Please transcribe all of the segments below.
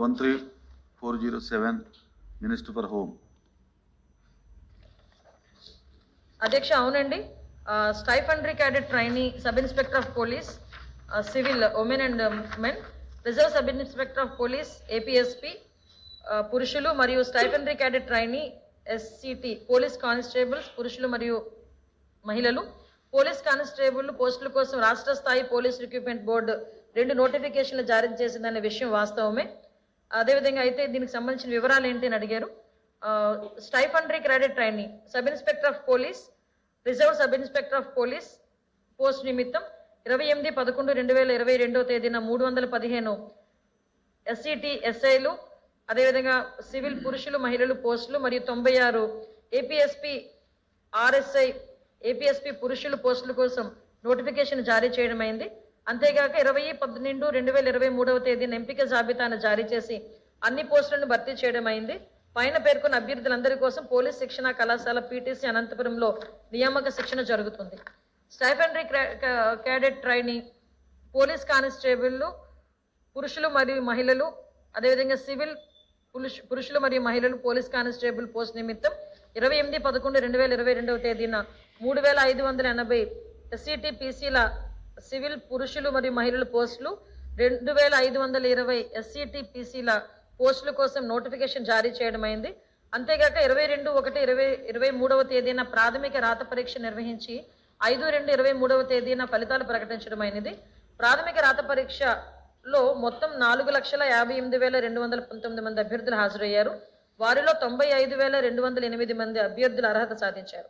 13407, Minister for Home. అధ్యక్ష అవునండి. Stipendiary cadet trainee sub inspector of police, civil women and men, reserve sub inspector of police APSP పురుషులు మరియు stipendiary cadet trainee SCT police constables పురుషులు మరియు మహిళలు police constable పోస్టుల కోసం రాష్ట్ర స్థాయి పోలీస్ రిక్రూట్మెంట్ బోర్డు 2 నోటిఫికేషన్లు జారీ చేసిందనే విషయం వాస్తవమే. అదేవిధంగా అయితే దీనికి సంబంధించిన వివరాలు ఏంటి అని అడిగారు. Stipendiary cadet trainee sub inspector of police, reserve sub inspector of police post నిమిత్తం 28/11/2022 తేదీన 315 ఎస్సిటి ఎస్ఐలు, అదేవిధంగా సివిల్ పురుషులు మహిళలు పోస్టులు మరియు 96 ఏపీఎస్పీ ఆర్ఎస్ఐ ఏపీఎస్పీ పురుషులు పోస్టుల కోసం నోటిఫికేషన్ జారీ చేయడమైంది. అంతేగాక 20/12/2023 తేదీన ఎంపిక జాబితాను జారీ చేసి అన్ని పోస్టులను భర్తీ చేయడమైంది. పైన పేర్కొన్న అభ్యర్థులందరి కోసం పోలీస్ శిక్షణ కళాశాల పీటీసీ అనంతపురంలో నియామక శిక్షణ జరుగుతుంది. Stipendiary cadet trainee police constable పురుషులు మరియు మహిళలు, అదేవిధంగా సివిల్ పురుషులు మరియు మహిళలు పోలీస్ కానిస్టేబుల్ పోస్ట్ నిమిత్తం 28/11/2022 తేదీన 3580 ఎస్సిటి పీసీల సివిల్ పురుషులు మరియు మహిళల పోస్టులు, 2520 ఎస్సిటి పీసీల పోస్టుల కోసం నోటిఫికేషన్ జారీ చేయడమైంది. అంతేగాక 22/1/2023 తేదీన ప్రాథమిక రాత పరీక్ష నిర్వహించి 5/2/23 తేదీన ఫలితాలు ప్రకటించడమైనది. ప్రాథమిక రాత పరీక్షలో మొత్తం 4,58,219 మంది అభ్యర్థులు హాజరయ్యారు. వారిలో 95,208 మంది అభ్యర్థులు అర్హత సాధించారు.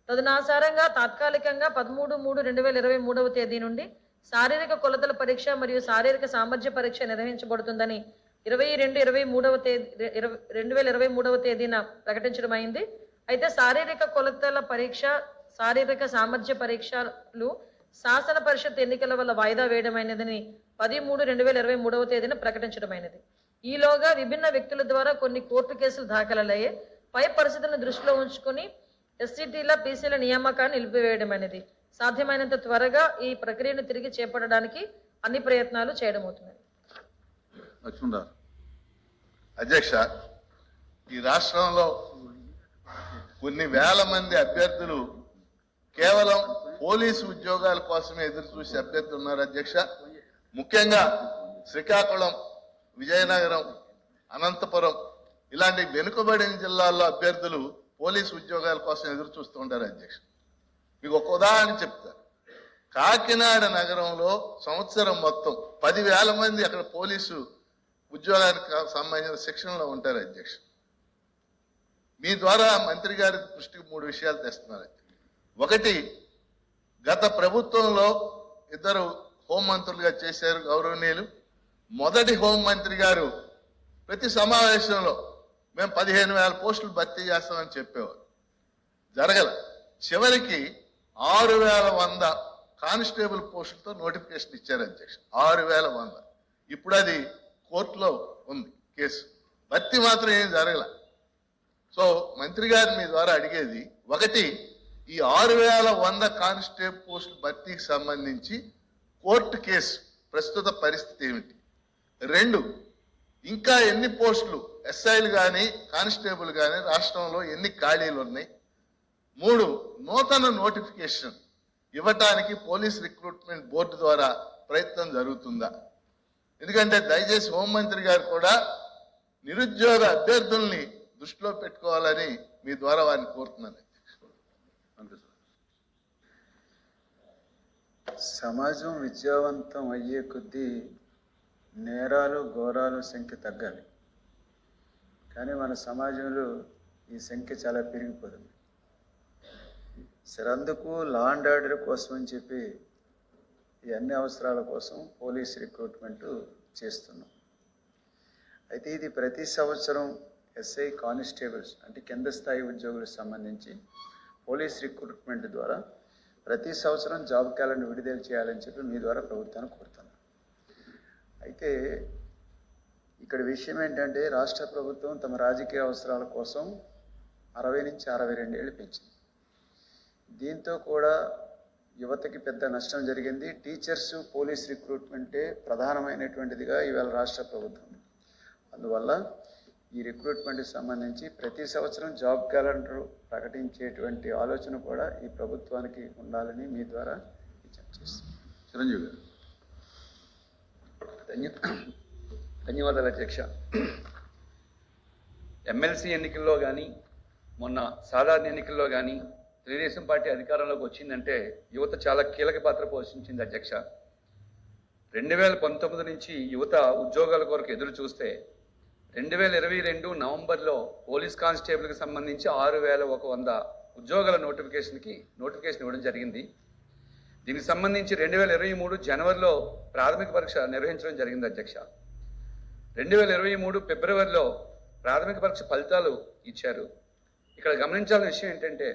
తదనుసారంగా తాత్కాలికంగా 13/3/2023 తేదీ నుండి శారీరక కొలతల పరీక్ష మరియు శారీరక సామర్థ్య పరీక్ష నిర్వహించబడుతుందని 22/2023 తేదీన ప్రకటించడమైంది. అయితే శారీరక కొలతల పరీక్ష, శారీరక సామర్థ్య పరీక్షలు శాసన పరిషత్ ఎన్నికల వల్ల వాయిదా వేయడమైనదని 13/2023 తేదీన ప్రకటించడమైనది. ఈలోగా విభిన్న వ్యక్తుల ద్వారా కొన్ని కోర్టు కేసులు దాఖలయ్యాయి. పై పరిస్థితులను దృష్టిలో ఉంచుకొని ఎస్సిటీల పీసీల నియామకాన్ని నిలిపివేయడమైనది. సాధ్యమైనంత త్వరగా ఈ ప్రక్రియను తిరిగి చేపట్టడానికి అన్ని ప్రయత్నాలు చేయడమవుతున్నాయి. అధ్యక్ష, ఈ రాష్ట్రంలో కొన్ని వేల మంది అభ్యర్థులు కేవలం పోలీసు ఉద్యోగాల కోసమే ఎదురు చూసే అభ్యర్థులు ఉన్నారు అధ్యక్ష. ముఖ్యంగా శ్రీకాకుళం, విజయనగరం, అనంతపురం ఇలాంటి వెనుకబడిన జిల్లాల్లో అభ్యర్థులు పోలీసు ఉద్యోగాల కోసం ఎదురు చూస్తూ ఉంటారు అధ్యక్ష. మీకు ఒక ఉదాహరణ చెప్తా. కాకినాడ నగరంలో సంవత్సరం మొత్తం 10,000 మంది అక్కడ పోలీసు ఉద్యోగానికి సంబంధించిన శిక్షణలో ఉంటారు అధ్యక్ష. మీ ద్వారా మంత్రి గారి దృష్టికి 3 విషయాలు తెస్తున్నారు. ఒకటి, గత ప్రభుత్వంలో 2 హోంమంత్రులుగా చేశారు గౌరవనీయులు. మొదటి హోంమంత్రి గారు ప్రతి సమావేశంలో మేము 15,000 పోస్టులు భర్తీ చేస్తామని చెప్పేవారు. జరగల. చివరికి 6,100 కానిస్టేబుల్ పోస్టులతో నోటిఫికేషన్ ఇచ్చారు అధ్యక్ష. 6,100. ఇప్పుడు అది కోర్టులో ఉంది కేసు. భర్తీ మాత్రం ఏం జరగల. సో మంత్రి గారు మీ ద్వారా అడిగేది, ఒకటి, ఈ 6,100 కానిస్టేబుల్ పోస్టుల భర్తీకి సంబంధించి కోర్టు కేసు ప్రస్తుత పరిస్థితి ఏమిటి? 2, ఇంకా ఎన్ని పోస్టులు ఎస్ఐలు కానీ కానిస్టేబుల్ కానీ రాష్ట్రంలో ఎన్ని ఖాళీలు ఉన్నాయి? 3, నూతన నోటిఫికేషన్ ఇవ్వటానికి పోలీస్ రిక్రూట్మెంట్ బోర్డు ద్వారా ప్రయత్నం జరుగుతుందా? ఎందుకంటే దయచేసి హోంమంత్రి గారు కూడా నిరుద్యోగ అభ్యర్థుల్ని దృష్టిలో పెట్టుకోవాలని మీ ద్వారా వారిని కోరుతున్నాను. సమాజం విద్యావంతం అయ్యే కొద్దీ నేరాలు, ఘోరాలు సంఖ్య తగ్గాలి. కానీ మన సమాజంలో ఈ సంఖ్య చాలా పెరిగిపోతుంది. సరందుకు లా అండ్ ఆర్డర్ కోసం అని చెప్పి ఈ అన్ని అవసరాల కోసం పోలీస్ రిక్రూట్మెంట్ చేస్తున్నాం. అయితే ఇది ప్రతి సంవత్సరం ఎస్ఐ, కానిస్టేబుల్స్ అంటే కింద స్థాయి ఉద్యోగులకు సంబంధించి పోలీస్ రిక్రూట్మెంట్ ద్వారా ప్రతి సంవత్సరం జాబ్ క్యాలెండర్ విడుదల చేయాలని చెప్పి మీ ద్వారా ప్రభుత్వాన్ని కోరుతున్నాను. అయితే ఇక్కడ విషయం ఏంటంటే రాష్ట్ర ప్రభుత్వం తమ రాజకీయ అవసరాల కోసం 60 నుంచి 62 ఏళ్ళు పెంచింది. దీంతో కూడా యువతకి పెద్ద నష్టం జరిగింది. టీచర్స్, పోలీస్ రిక్రూట్మెంటే ప్రధానమైనటువంటిదిగా ఇవాళ రాష్ట్ర ప్రభుత్వం అందువల్ల ఈ రిక్రూట్మెంట్కి సంబంధించి ప్రతి సంవత్సరం జాబ్ క్యాలెండర్ ప్రకటించేటువంటి ఆలోచన కూడా ఈ ప్రభుత్వానికి ఉండాలని మీ ద్వారా విజ్ఞప్తి చేస్తున్నాను. చిరంజీవి గారు. ధన్యవాదాలు అధ్యక్ష. ఎమ్మెల్సీ ఎన్నికల్లో కానీ మొన్న సాధారణ ఎన్నికల్లో కానీ తెలుగుదేశం పార్టీ అధికారంలోకి వచ్చిందంటే యువత చాలా కీలక పాత్ర పోషించింది అధ్యక్ష. 2019 నుంచి యువత ఉద్యోగాల కొరకు ఎదురు చూస్తే 2022 నవంబర్లో పోలీస్ కానిస్టేబుల్కి సంబంధించి 6100 ఉద్యోగాల నోటిఫికేషన్ ఇవ్వడం జరిగింది. దీనికి సంబంధించి 2023 జనవరిలో ప్రాథమిక పరీక్ష నిర్వహించడం జరిగింది అధ్యక్ష. 2023 ఫిబ్రవరిలో ప్రాథమిక పరీక్ష ఫలితాలు ఇచ్చారు. ఇక్కడ గమనించాల్సిన విషయం ఏంటంటే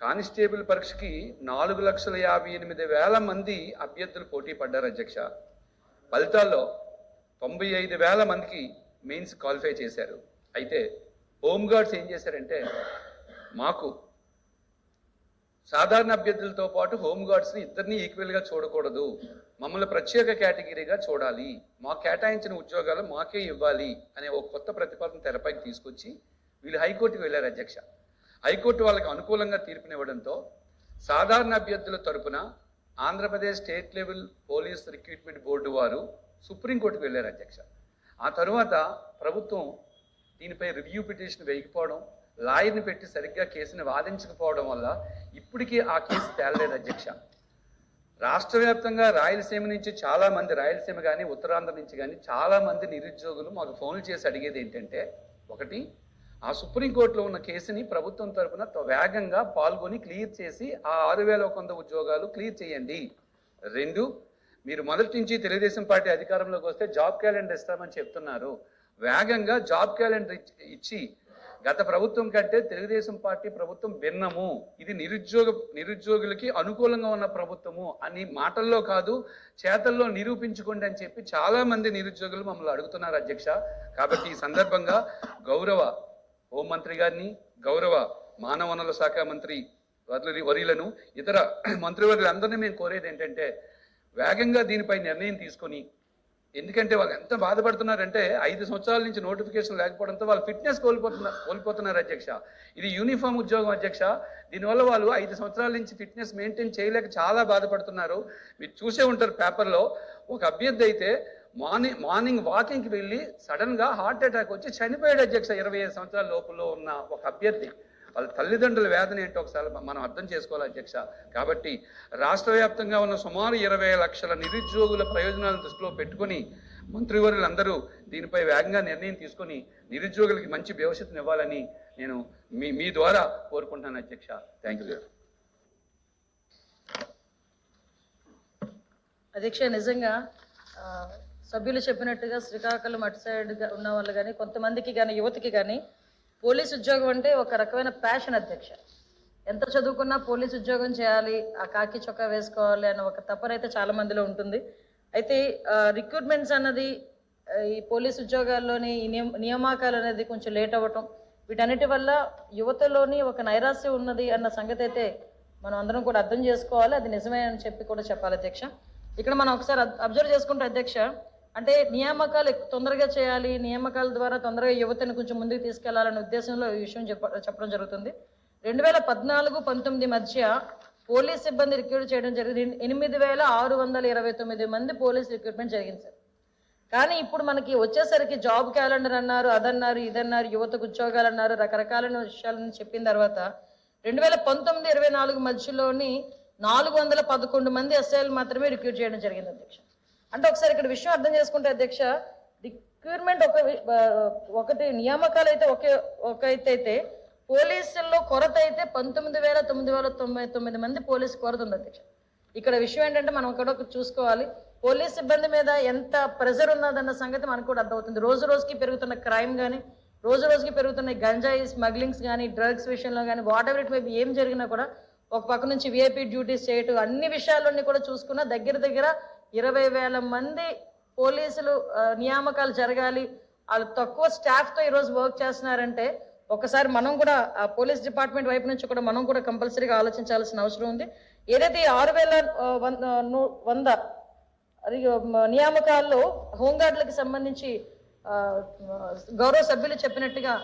కానిస్టేబుల్ పరీక్షకి 4,58,000 మంది అభ్యర్థులు పోటీ పడ్డారు అధ్యక్ష. ఫలితాల్లో 95,000 మందికి మెయిన్స్ క్వాలిఫై చేశారు. అయితే హోంగార్డ్స్ ఏం చేశారంటే మాకు సాధారణ అభ్యర్థులతో పాటు హోంగార్డ్స్ని ఇద్దరిని ఈక్వల్గా చూడకూడదు, మమ్మల్ని ప్రత్యేక కేటగిరీగా చూడాలి, మాకు కేటాయించిన ఉద్యోగాలు మాకే ఇవ్వాలి అనే ఒక కొత్త ప్రతిపాదన తెరపైకి తీసుకొచ్చి వీళ్ళు హైకోర్టుకు వెళ్ళారు అధ్యక్ష. హైకోర్టు వాళ్ళకి అనుకూలంగా తీర్పునివ్వడంతో సాధారణ అభ్యర్థుల తరపున Andhra Pradesh state level police recruitment board వారు సుప్రీంకోర్టుకు వెళ్ళారు అధ్యక్ష. ఆ తరువాత ప్రభుత్వం దీనిపై రివ్యూ పిటిషన్ వేయకపోవడం, లాయర్ని పెట్టి సరిగ్గా కేసుని వాదించకపోవడం వల్ల ఇప్పటికీ ఆ కేసు తేలలేదు అధ్యక్ష. రాష్ట్ర వ్యాప్తంగా రాయలసీమ నుంచి చాలామంది, రాయలసీమ కానీ ఉత్తరాంధ్ర నుంచి కానీ చాలామంది నిరుద్యోగులు మాకు ఫోన్లు చేసి అడిగేది ఏంటంటే, ఒకటి, ఆ సుప్రీంకోర్టులో ఉన్న కేసుని ప్రభుత్వం తరఫున వేగంగా పాల్గొని క్లియర్ చేసి ఆ 6,100 ఉద్యోగాలు క్లియర్ చేయండి. 2, మీరు మొదటి నుంచి తెలుగుదేశం పార్టీ అధికారంలోకి వస్తే జాబ్ క్యాలెండర్ ఇస్తామని చెప్తున్నారు, వేగంగా జాబ్ క్యాలెండర్ ఇచ్చి, గత ప్రభుత్వం కంటే తెలుగుదేశం పార్టీ ప్రభుత్వం భిన్నము, ఇది నిరుద్యోగులకి అనుకూలంగా ఉన్న ప్రభుత్వము అని మాటల్లో కాదు చేతల్లో నిరూపించుకోండి అని చెప్పి చాలా మంది నిరుద్యోగులు మమ్మల్ని అడుగుతున్నారు అధ్యక్ష. కాబట్టి ఈ సందర్భంగా గౌరవ హోంమంత్రి గారిని, గౌరవ మానవ వనరుల శాఖ మంత్రి వర్యులను, ఇతర మంత్రివర్యులందరినీ మేము కోరేది ఏంటంటే వేగంగా దీనిపై నిర్ణయం తీసుకొని, ఎందుకంటే వాళ్ళు ఎంత బాధపడుతున్నారంటే 5 సంవత్సరాల నుంచి నోటిఫికేషన్ లేకపోవడంతో వాళ్ళు ఫిట్నెస్ కోల్పోతున్నారు అధ్యక్ష. ఇది యూనిఫామ్ ఉద్యోగం అధ్యక్ష. దీనివల్ల వాళ్ళు 5 సంవత్సరాల నుంచి ఫిట్నెస్ మెయింటైన్ చేయలేక చాలా బాధపడుతున్నారు. మీరు చూసే ఉంటారు పేపర్లో, ఒక అభ్యర్థి అయితే మార్నింగ్ వాకింగ్కి వెళ్ళి సడన్గా హార్ట్ అటాక్ వచ్చి చనిపోయాడు అధ్యక్ష. 25 సంవత్సరాల లోపల ఉన్న ఒక అభ్యర్థి. వాళ్ళ తల్లిదండ్రుల వేదన ఏంటో ఒకసారి మనం అర్థం చేసుకోవాలి అధ్యక్ష. కాబట్టి రాష్ట్ర వ్యాప్తంగా ఉన్న సుమారు 20 లక్షల నిరుద్యోగుల ప్రయోజనాలను దృష్టిలో పెట్టుకొని మంత్రివర్యులందరూ దీనిపై వేగంగా నిర్ణయం తీసుకొని నిరుద్యోగులకి మంచి భవిష్యత్తును ఇవ్వాలని నేను మీ ద్వారా కోరుకుంటున్నాను అధ్యక్ష. Thank you. అధ్యక్ష, నిజంగా సభ్యులు చెప్పినట్టుగా శ్రీకాకుళం అటు సైడ్ ఉన్న వాళ్ళు కానీ, కొంతమందికి కానీ, యువతకి కానీ పోలీస్ ఉద్యోగం అంటే ఒక రకమైన ప్యాషన్ అధ్యక్ష. ఎంత చదువుకున్నా పోలీస్ ఉద్యోగం చేయాలి, ఆ కాకి చొక్కా వేసుకోవాలి అన్న ఒక తపన అయితే చాలా మందిలో ఉంటుంది. అయితే రిక్రూట్మెంట్స్ అన్నది, ఈ పోలీస్ ఉద్యోగాల్లోని ఈ నియామకాలు అనేది కొంచెం లేట్ అవ్వటం, వీటన్నిటి వల్ల యువతలోని ఒక నైరాశ్యం ఉన్నది అన్న సంగతి అయితే మనం అందరం కూడా అర్థం చేసుకోవాలి. అది నిజమే అని చెప్పి కూడా చెప్పాలి అధ్యక్ష. ఇక్కడ మనం ఒకసారి అబ్జర్వ్ చేసుకుంటే అధ్యక్ష, అంటే నియామకాలు తొందరగా చేయాలి, నియామకాల ద్వారా తొందరగా యువతను కొంచెం ముందుకు తీసుకెళ్లాలనే ఉద్దేశంలో ఈ విషయం చెప్పడం జరుగుతుంది. 2014-19 మధ్య పోలీస్ సిబ్బంది రిక్రూట్ చేయడం జరిగింది. 8,629 మంది పోలీస్ రిక్రూట్మెంట్ జరిగింది సార్. కానీ ఇప్పుడు మనకి వచ్చేసరికి జాబ్ క్యాలెండర్ అన్నారు, అదన్నారు, ఇదన్నారు, యువతకు ఉద్యోగాలు అన్నారు, రకరకాలైన విషయాలను చెప్పిన తర్వాత 2019-24 మధ్యలోని 411 మంది ఎస్ఐలు మాత్రమే రిక్రూట్ చేయడం జరిగింది అధ్యక్ష. అంటే ఒకసారి ఇక్కడ విషయం అర్థం చేసుకుంటే అధ్యక్ష, రిక్రూట్మెంట్ ఒకటి, నియామకాలు అయితే ఒక అయితే పోలీసుల్లో కొరత అయితే 19,999 మంది పోలీసు కొరత ఉంది అధ్యక్ష. ఇక్కడ విషయం ఏంటంటే మనం ఇక్కడ చూసుకోవాలి, పోలీస్ సిబ్బంది మీద ఎంత ప్రెజర్ ఉన్నదన్న సంగతి మనకు కూడా అర్థమవుతుంది. రోజు రోజుకి పెరుగుతున్న క్రైమ్ కానీ, రోజు రోజుకి పెరుగుతున్న గంజాయి స్మగ్లింగ్స్ కానీ, డ్రగ్స్ విషయంలో కానీ, what ever it may be ఏం జరిగినా కూడా ఒక పక్క నుంచి విఐపి డ్యూటీస్ చేయటం, అన్ని విషయాలన్నీ కూడా చూసుకున్నా దగ్గర 20,000 మంది పోలీసులు నియామకాలు జరగాలి. వాళ్ళు తక్కువ స్టాఫ్తో ఈరోజు వర్క్ చేస్తున్నారంటే ఒకసారి మనం కూడా ఆ పోలీస్ డిపార్ట్మెంట్ వైపు నుంచి కూడా మనం కూడా కంపల్సరీగా ఆలోచించాల్సిన అవసరం ఉంది. ఏదైతే 6,100 నియామకాల్లో హోంగార్డులకు సంబంధించి గౌరవ సభ్యులు చెప్పినట్టుగా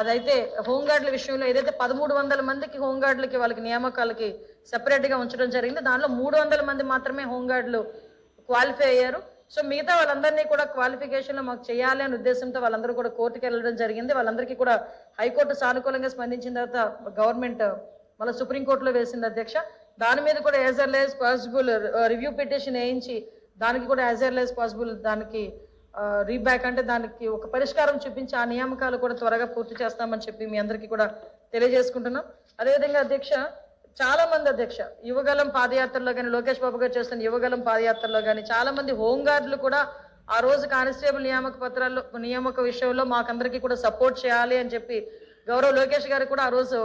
అదైతే హోంగార్డుల విషయంలో ఏదైతే 1300 మందికి హోంగార్డులకి వాళ్ళకి నియామకాలకి సెపరేట్గా ఉంచడం జరిగింది, దానిలో 300 మంది మాత్రమే హోంగార్డులు క్వాలిఫై అయ్యారు. సో మిగతా వాళ్ళందరినీ కూడా క్వాలిఫికేషన్లో మాకు చేయాలి అనే ఉద్దేశంతో వాళ్ళందరూ కూడా కోర్టుకు వెళ్ళడం జరిగింది. వాళ్ళందరికీ కూడా హైకోర్టు సానుకూలంగా స్పందించిన తర్వాత గవర్నమెంట్ మళ్ళీ సుప్రీంకోర్టులో వేసింది అధ్యక్ష. దాని మీద కూడా as early as possible review petition వేయించి దానికి కూడా యాజ్ ఎర్లీ యాజ్ పాసిబుల్ దానికి రీబ్యాక్ అంటే దానికి ఒక పరిష్కారం చూపించి ఆ నియామకాలు కూడా త్వరగా పూర్తి చేస్తామని చెప్పి మీ అందరికీ కూడా తెలియజేసుకుంటున్నాం. అదేవిధంగా అధ్యక్ష, చాలా మంది అధ్యక్ష యువగలం పాదయాత్రలో కానీ, లోకేష్ బాబు గారు చేస్తున్న యువగలం పాదయాత్రలో కానీ చాలా మంది హోంగార్డులు కూడా ఆ రోజు కానిస్టేబుల్ నియామక విషయంలో మాకందరికీ కూడా సపోర్ట్ చేయాలి అని చెప్పి గౌరవ లోకేష్ గారు కూడా ఆ రోజు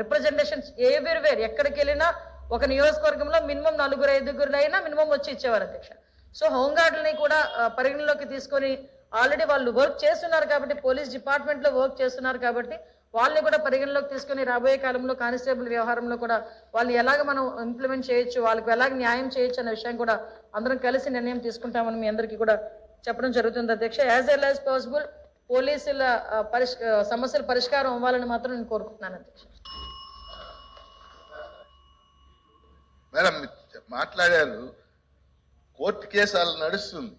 రిప్రజెంటేషన్స్ ఎవ్రీవేర్ ఎక్కడికి వెళ్ళినా ఒక నియోజకవర్గంలో మినిమం 4-5 అయినా మినిమం వచ్చి ఇచ్చేవారు అధ్యక్ష. సో హోంగార్డులని కూడా పరిగణలోకి తీసుకొని ఆల్రెడీ వాళ్ళు వర్క్ చేస్తున్నారు కాబట్టి, పోలీస్ డిపార్ట్మెంట్లో వర్క్ చేస్తున్నారు కాబట్టి వాళ్ళని కూడా పరిగణలోకి తీసుకొని రాబోయే కాలంలో కానిస్టేబుల్ వ్యవహారంలో కూడా వాళ్ళని ఎలాగ మనం ఇంప్లిమెంట్ చేయొచ్చు, వాళ్ళకి ఎలాగ న్యాయం చేయొచ్చు అనే విషయం కూడా అందరం కలిసి నిర్ణయం తీసుకుంటామని మీ అందరికీ కూడా చెప్పడం జరుగుతుంది అధ్యక్ష. యాజ్ ఎల్ యాజ్ పాసిబుల్ పోలీసుల సమస్యల పరిష్కారం అవ్వాలని మాత్రం నేను కోరుకుంటున్నాను అధ్యక్ష. మేడం మాట్లాడారు, కోర్టు కేసు అలా నడుస్తుంది.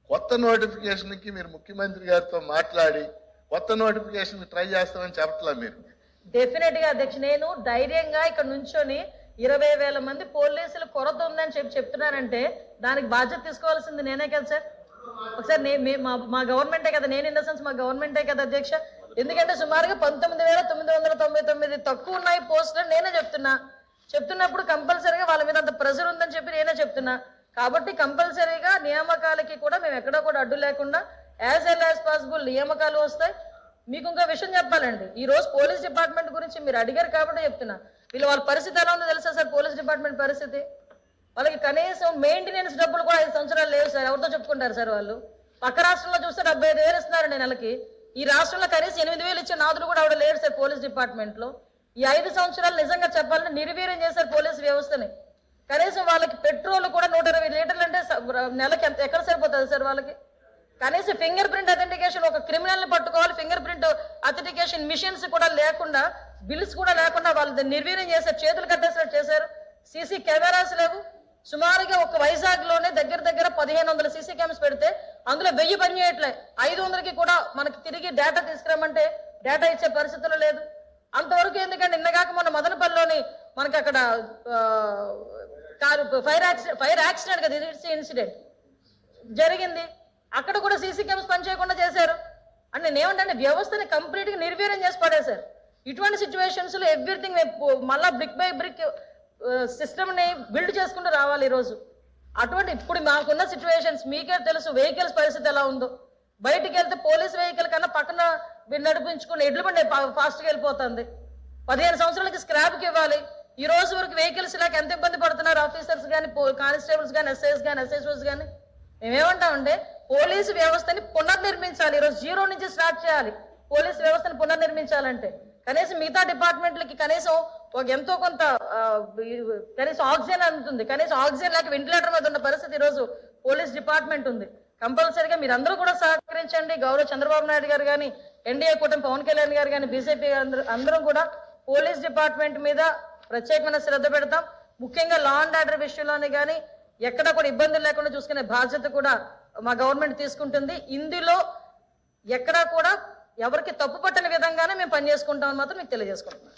కొత్త నోటిఫికేషన్కి మీరు ముఖ్యమంత్రి గారితో మాట్లాడి కొత్త నోటిఫికేషన్ ట్రై చేస్తామని చెప్పట్లా మీరు? డెఫినెట్ గా అధ్యక్ష, నేను ధైర్యంగా ఇక్కడ నుంచొని 20,000 మంది పోలీసులు కొరత ఉందని చెప్తున్నానంటే దానికి బాధ్యత తీసుకోవాల్సింది నేనే కదా సార్. ఒకసారి మా గవర్నమెంటే కదా, నేను ఇన్ ద సెన్స్ మా గవర్నమెంటే కదా అధ్యక్ష. ఎందుకంటే సుమారుగా 19,999 తక్కువ ఉన్నాయి పోస్టులు నేనే చెప్తున్నప్పుడు కంపల్సరీగా వాళ్ళ మీద అంత ప్రెజర్ ఉందని చెప్పి నేనే చెప్తున్నా. కాబట్టి కంపల్సరీగా నియామకాలకి కూడా మేము ఎక్కడా కూడా అడ్డు లేకుండా యాజ్ ఎల్ యాజ్ పాసిబుల్ నియామకాలు వస్తాయి. మీకు ఇంకో విషయం చెప్పాలండి, ఈ రోజు పోలీస్ డిపార్ట్మెంట్ గురించి మీరు అడిగారు కాబట్టి చెప్తున్నా. వాళ్ళ పరిస్థితి ఎలా ఉందో తెలుసా సార్? పోలీస్ డిపార్ట్మెంట్ పరిస్థితి, వాళ్ళకి కనీసం మెయింటెనెన్స్ డబ్బులు కూడా 5 సంవత్సరాలు లేవు సార్. ఎవరితో చెప్పుకుంటారు సార్ వాళ్ళు? పక్క రాష్ట్రంలో చూస్తే 75,000 ఇస్తున్నారండి నెలకి. ఈ రాష్ట్రంలో కనీసం 8,000 ఇచ్చే నాదులు కూడా ఆవిడ లేరు సార్ పోలీస్ డిపార్ట్మెంట్ లో. ఈ 5 సంవత్సరాలు నిజంగా చెప్పాలంటే నిర్వీర్యం చేశారు పోలీసు వ్యవస్థని. కనీసం వాళ్ళకి పెట్రోల్ కూడా 120 లీటర్లు అంటే నెలకి ఎక్కడ సరిపోతుంది సార్ వాళ్ళకి? కనీసం ఫింగర్ ప్రింట్ అథెంటికేషన్, ఒక క్రిమినల్ ని పట్టుకోవాలి, ఫింగర్ ప్రింట్ అథెంటికేషన్ మిషన్స్ కూడా లేకుండా, బిల్స్ కూడా లేకుండా వాళ్ళు నిర్వీర్యం చేశారు, చేతులు కట్టేసినట్టు చేశారు. సీసీ కెమెరాస్ లేవు. సుమారుగా ఒక వైజాగ్ లోనే దగ్గర 1,500 సీసీ కెమెరాస్ పెడితే అందులో 1000 పని చేయట్లే. 500కి కూడా మనకి తిరిగి డేటా తీసుకురామంటే డేటా ఇచ్చే పరిస్థితులు లేదు. అంతవరకు ఎందుకంటే నిన్నగాక మొన్న మదనపల్లిలోని మనకి అక్కడ ఫైర్ యాక్సిడెంట్ కదా, ఇన్సిడెంట్ జరిగింది. అక్కడ కూడా సీసీ కెమెరాస్ పనిచేయకుండా చేశారు. అంటే నేనేమంటే వ్యవస్థని కంప్లీట్ గా నిర్వీర్యం చేసి పడేశారు. ఇటువంటి సిచ్యువేషన్స్ లో ఎవ్రీథింగ్ మళ్ళా బ్రిక్ బై బ్రిక్ సిస్టమ్ ని బిల్డ్ చేసుకుంటూ రావాలి ఈరోజు. అటువంటి ఇప్పుడు మాకున్న సిచ్యువేషన్స్ మీకే తెలుసు, వెహికల్స్ పరిస్థితి ఎలా ఉందో. బయటికి వెళ్తే పోలీస్ వెహికల్ కన్నా పక్కన నడిపించుకుని ఎడ్ల బండి ఫాస్ట్గా వెళ్ళిపోతుంది. 15 సంవత్సరాలకి స్క్రాప్కి ఇవ్వాలి. ఈ రోజు వరకు వెహికల్స్ లేక ఎంత ఇబ్బంది పడుతున్నారు ఆఫీసర్స్ కానీ, కానిస్టేబుల్స్ కానీ, ఎస్ఐస్ కానీ, ఎస్ఐసోస్ కానీ. మేమేమంటామంటే పోలీసు వ్యవస్థని పునర్నిర్మించాలి. ఈరోజు 0 నుంచి స్టార్ట్ చేయాలి పోలీసు వ్యవస్థని పునర్నిర్మించాలంటే. కనీసం మిగతా డిపార్ట్మెంట్లకి కనీసం ఒక ఎంతో కొంత కనీసం ఆక్సిజన్ అందుతుంది. కనీసం ఆక్సిజన్ లేక వెంటిలేటర్ మీద ఉన్న పరిస్థితి ఈరోజు పోలీస్ డిపార్ట్మెంట్ ఉంది. కంపల్సరీగా మీరందరూ కూడా సహకరించండి. గౌరవ చంద్రబాబు నాయుడు గారు కానీ, ఎన్డీఏ కూటమి పవన్ కళ్యాణ్ గారు కానీ, బీజేపీ అందరం కూడా పోలీస్ డిపార్ట్మెంట్ మీద ప్రత్యేకమైన శ్రద్ధ పెడతాం. ముఖ్యంగా లా అండ్ ఆర్డర్ విషయంలోనే కానీ ఎక్కడ కూడా ఇబ్బందులు లేకుండా చూసుకునే బాధ్యత కూడా మా గవర్నమెంట్ తీసుకుంటుంది. ఇందులో ఎక్కడా కూడా ఎవరికి తప్పు పట్టని విధంగానే మేము పనిచేసుకుంటామని మాత్రం మీకు తెలియజేసుకుంటున్నాం.